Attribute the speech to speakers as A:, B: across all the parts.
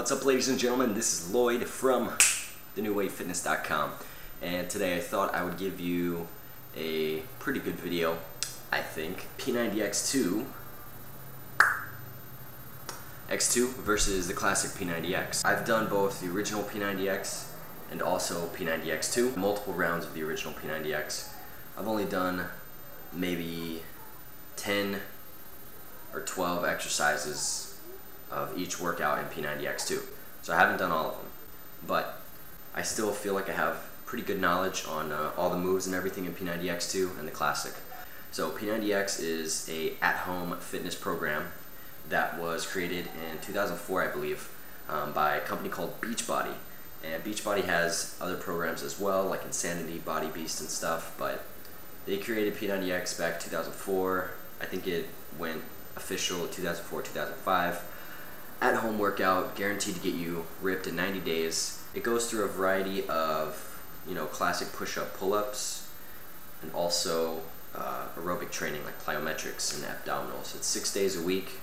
A: What's up, ladies and gentlemen? This is Lloyd from thenewwavefitness.com, and today I thought I would give you a pretty good video, I think. P90X2 versus the classic P90X. I've done both the original P90X and also P90X2, multiple rounds of the original P90X. I've only done maybe 10 or 12 exercises of each workout in P90X2. So I haven't done all of them, but I still feel like I have pretty good knowledge on all the moves and everything in P90X2 and the classic. So P90X is a at-home fitness program that was created in 2004, I believe, by a company called Beachbody. And Beachbody has other programs as well, like Insanity, Body Beast, and stuff, but they created P90X back in 2004. I think it went official 2004, 2005. At-home workout, guaranteed to get you ripped in 90 days. It goes through a variety of, classic push-up, pull-ups, and also aerobic training like plyometrics and abdominals. It's 6 days a week,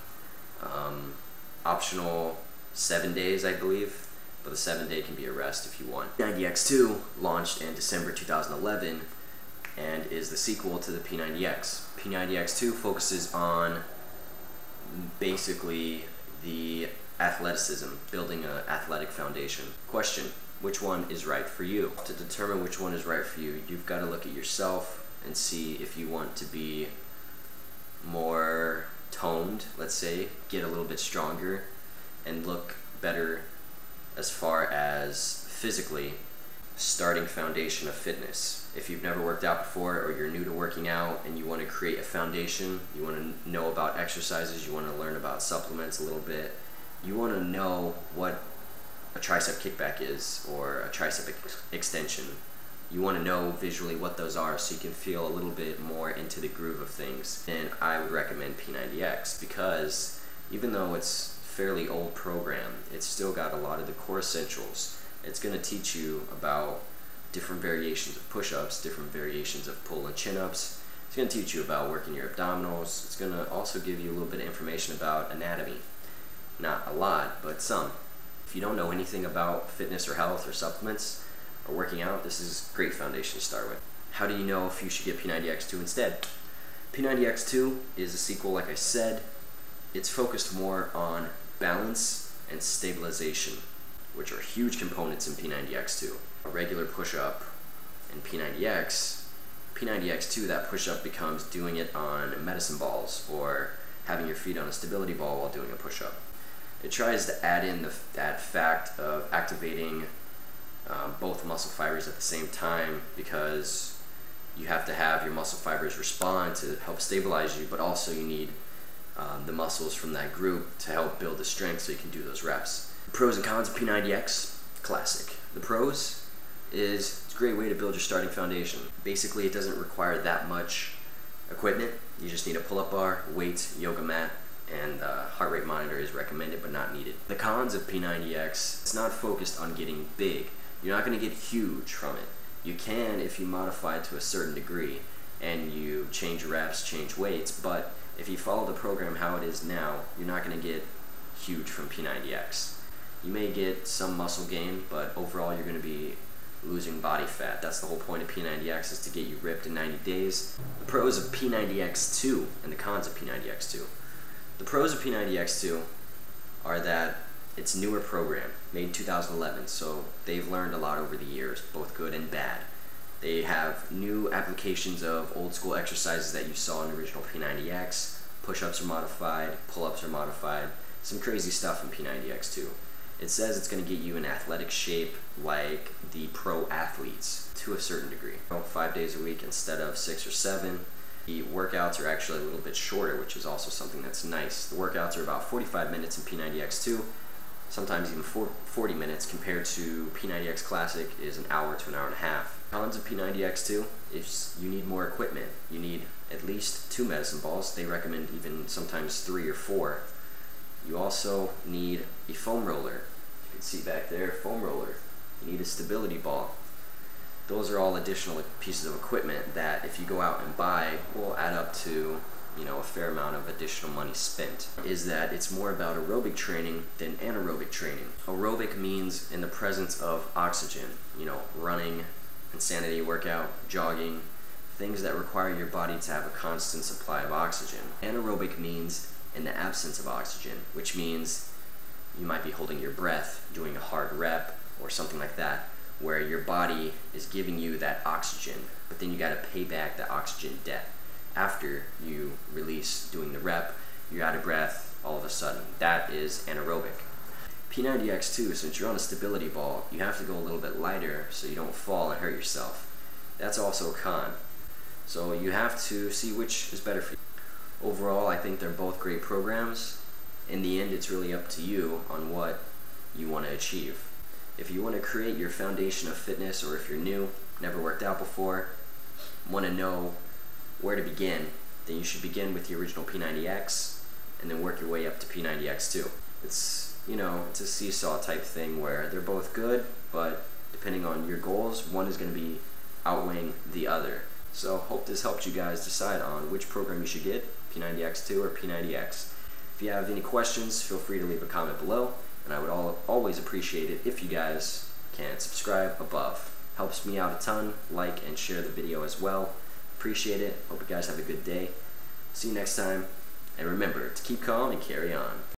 A: optional 7 days, I believe, but the 7-day can be a rest if you want. P90X2 launched in December 2011 and is the sequel to the P90X. P90X2 focuses on basically the athleticism, building an athletic foundation. Question: which one is right for you? To determine which one is right for you, you've got to look at yourself and see if you want to be more toned, let's say, get a little bit stronger, and look better as far as physically, starting foundation of fitness. If you've never worked out before, or you're new to working out and you want to create a foundation, you want to know about exercises, you want to learn about supplements a little bit, you want to know what a tricep kickback is or a tricep extension. You want to know visually what those are so you can feel a little bit more into the groove of things. And I would recommend P90X because even though it's a fairly old program, it's still got a lot of the core essentials. It's going to teach you about different variations of push-ups, different variations of pull and chin-ups. It's going to teach you about working your abdominals. It's going to also give you a little bit of information about anatomy. Not a lot, but some. If you don't know anything about fitness or health or supplements or working out, this is a great foundation to start with. How do you know if you should get P90X2 instead? P90X2 is a sequel, like I said. It's focused more on balance and stabilization, which are huge components in P90X2. A regular push-up in P90X2, that push-up becomes doing it on medicine balls or having your feet on a stability ball while doing a push-up. It tries to add in that fact of activating both muscle fibers at the same time, because you have to have your muscle fibers respond to help stabilize you, but also you need the muscles from that group to help build the strength so you can do those reps. The pros and cons of P90X, classic. The pros is it's a great way to build your starting foundation. Basically, it doesn't require that much equipment. You just need a pull-up bar, weights, yoga mat, and heart rate monitor is recommended but not needed. The cons of P90X, it's not focused on getting big. You're not going to get huge from it. You can if you modify it to a certain degree and you change reps, change weights, but if you follow the program how it is now, you're not going to get huge from P90X. You may get some muscle gain, but overall you're going to be losing body fat. That's the whole point of P90X, is to get you ripped in 90 days. The pros of P90X2 and the cons of P90X2. The pros of P90X2 are that it's a newer program, made in 2011, so they've learned a lot over the years, both good and bad. They have new applications of old school exercises that you saw in the original P90X. Push-ups are modified, pull-ups are modified, some crazy stuff in P90X2. It says it's going to get you in athletic shape like the pro athletes to a certain degree. 5 days a week instead of 6 or 7. The workouts are actually a little bit shorter, which is also something that's nice. The workouts are about 45 minutes in P90X2, sometimes even 40 minutes, compared to P90X Classic is an hour to an hour and a half. Cons of P90X2 is you need more equipment. You need at least 2 medicine balls. They recommend even sometimes 3 or 4. You also need a foam roller. You can see back there, foam roller. You need a stability ball. Those are all additional pieces of equipment that if you go out and buy will add up to a fair amount of additional money spent, is that it's more about aerobic training than anaerobic training. Aerobic means in the presence of oxygen, running, insanity workout, jogging, things that require your body to have a constant supply of oxygen. Anaerobic means in the absence of oxygen, which means you might be holding your breath, doing a hard rep or something like that, where your body is giving you that oxygen, but then you got to pay back that oxygen debt. After you release doing the rep, you're out of breath all of a sudden. That is anaerobic. P90X2, since you're on a stability ball, you have to go a little bit lighter so you don't fall and hurt yourself. That's also a con. So you have to see which is better for you. Overall, I think they're both great programs. In the end, it's really up to you on what you want to achieve. If you want to create your foundation of fitness, or if you're new, never worked out before, want to know where to begin, then you should begin with the original P90X and then work your way up to P90X2. It's it's a seesaw type thing where they're both good, but depending on your goals, one is going to be outweighing the other. So hope this helped you guys decide on which program you should get, P90X2 or P90X. If you have any questions, feel free to leave a comment below, and I would always appreciate it if you guys can subscribe above. Helps me out a ton. Like and share the video as well. Appreciate it. Hope you guys have a good day. See you next time, and remember to keep calm and carry on.